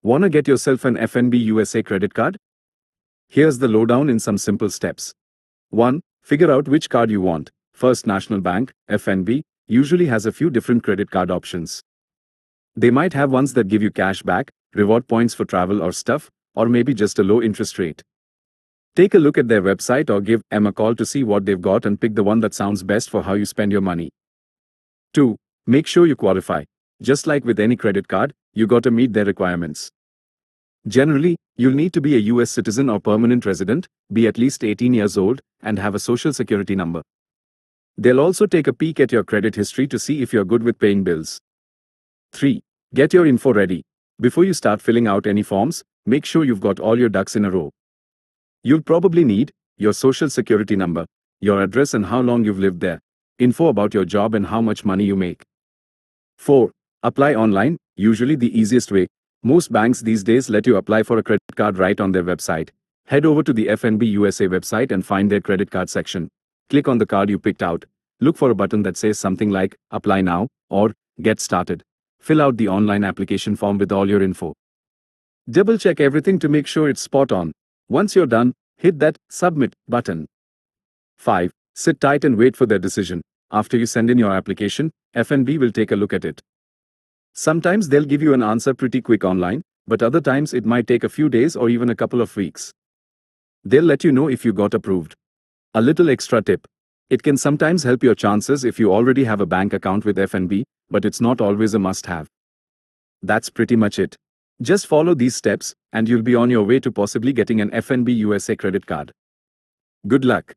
Wanna get yourself an FNB USA credit card? Here's the lowdown in some simple steps. 1. Figure out which card you want. First National Bank, FNB, usually has a few different credit card options. They might have ones that give you cash back, reward points for travel or stuff, or maybe just a low interest rate. Take a look at their website or give them a call to see what they've got and pick the one that sounds best for how you spend your money. 2. Make sure you qualify. Just like with any credit card, you gotta meet their requirements. Generally, you'll need to be a US citizen or permanent resident, be at least 18 years old, and have a social security number. They'll also take a peek at your credit history to see if you're good with paying bills. 3. Get your info ready. Before you start filling out any forms, make sure you've got all your ducks in a row. You'll probably need your social security number, your address and how long you've lived there, info about your job and how much money you make. 4. Apply online, usually the easiest way. Most banks these days let you apply for a credit card right on their website. Head over to the FNB USA website and find their credit card section. Click on the card you picked out. Look for a button that says something like Apply Now or Get Started. Fill out the online application form with all your info. Double check everything to make sure it's spot on. Once you're done, hit that Submit button. 5. Sit tight and wait for their decision. After you send in your application, FNB will take a look at it. Sometimes they'll give you an answer pretty quick online, but other times it might take a few days or even a couple of weeks. They'll let you know if you got approved. A little extra tip. It can sometimes help your chances if you already have a bank account with FNB, but it's not always a must-have. That's pretty much it. Just follow these steps, and you'll be on your way to possibly getting an FNB USA credit card. Good luck.